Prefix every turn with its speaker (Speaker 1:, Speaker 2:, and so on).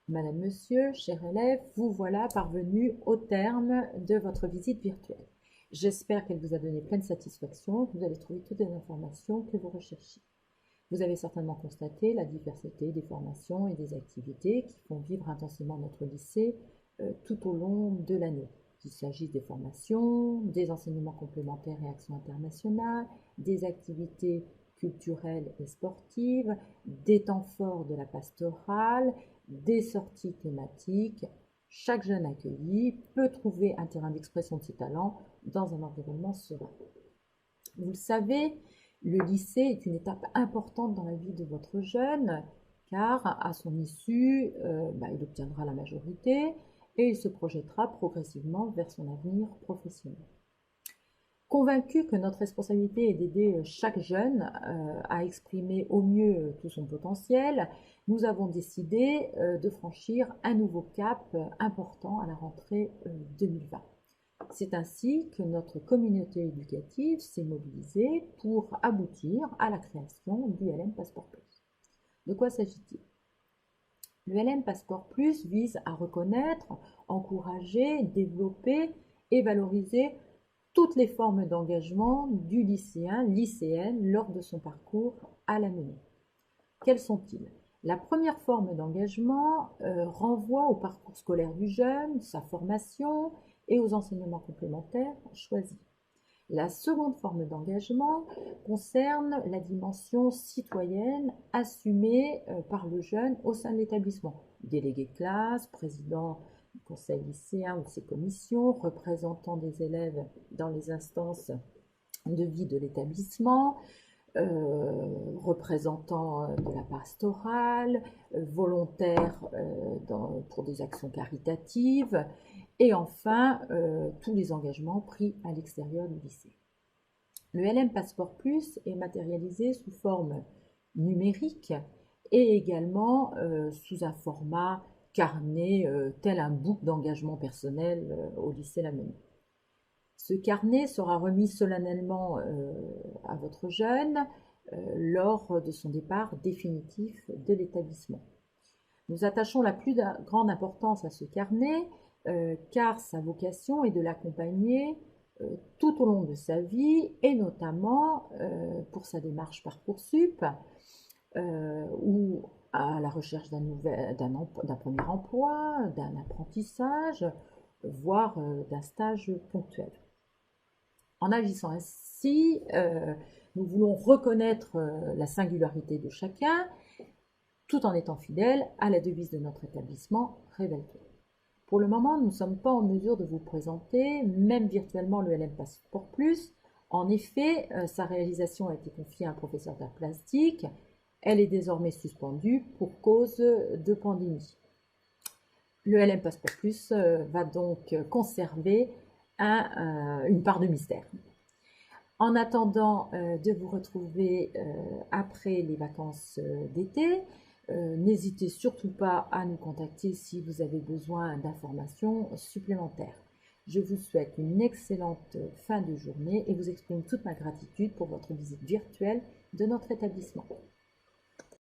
Speaker 1: Madame, Monsieur, chers élèves, vous voilà parvenus au terme de votre visite virtuelle. J'espère qu'elle vous a donné pleine satisfaction, que vous allez trouver toutes les informations que vous recherchez. Vous avez certainement constaté la diversité des formations et des activités qui font vivre intensément notre lycée tout au long de l'année. Qu'il s'agisse des formations, des enseignements complémentaires et actions internationales, des activités culturelles et sportives, des temps forts de la pastorale, des sorties thématiques. Chaque jeune accueilli peut trouver un terrain d'expression de ses talents dans un environnement serein. Vous le savez, le lycée est une étape importante dans la vie de votre jeune, car à son issue, il obtiendra la majorité et il se projettera progressivement vers son avenir professionnel. Convaincu que notre responsabilité est d'aider chaque jeune à exprimer au mieux tout son potentiel, nous avons décidé de franchir un nouveau cap important à la rentrée 2020. C'est ainsi que notre communauté éducative s'est mobilisée pour aboutir à la création du LM Passeport Plus. De quoi s'agit-il? Le LM Passeport Plus vise à reconnaître, encourager, développer et valoriser toutes les formes d'engagement du lycéen, lycéenne lors de son parcours à la menée. Quels sont-ils? La première forme d'engagement renvoie au parcours scolaire du jeune, sa formation et aux enseignements complémentaires choisis. La seconde forme d'engagement concerne la dimension citoyenne assumée par le jeune au sein de l'établissement. Délégué de classe, président du conseil lycéen ou de ses commissions, représentant des élèves dans les instances de vie de l'établissement, représentants de la pastorale, volontaires pour des actions caritatives, et enfin tous les engagements pris à l'extérieur du lycée. Le LM Passeport Plus est matérialisé sous forme numérique et également sous un format carnet tel un book d'engagement personnel au lycée Lamennais. Ce carnet sera remis solennellement à votre jeune lors de son départ définitif de l'établissement. Nous attachons la plus grande importance à ce carnet car sa vocation est de l'accompagner tout au long de sa vie et notamment pour sa démarche Parcoursup ou à la recherche d'un premier emploi, d'un apprentissage, voire d'un stage ponctuel. En agissant ainsi, nous voulons reconnaître la singularité de chacun, tout en étant fidèles à la devise de notre établissement, Révèle-toi. Pour le moment, nous ne sommes pas en mesure de vous présenter, même virtuellement, le LM Passeport Plus. En effet, sa réalisation a été confiée à un professeur d'art plastique. Elle est désormais suspendue pour cause de pandémie. Le LM Passeport Plus va donc conserver une part de mystère. En attendant de vous retrouver après les vacances d'été, n'hésitez surtout pas à nous contacter si vous avez besoin d'informations supplémentaires. Je vous souhaite une excellente fin de journée et vous exprime toute ma gratitude pour votre visite virtuelle de notre établissement.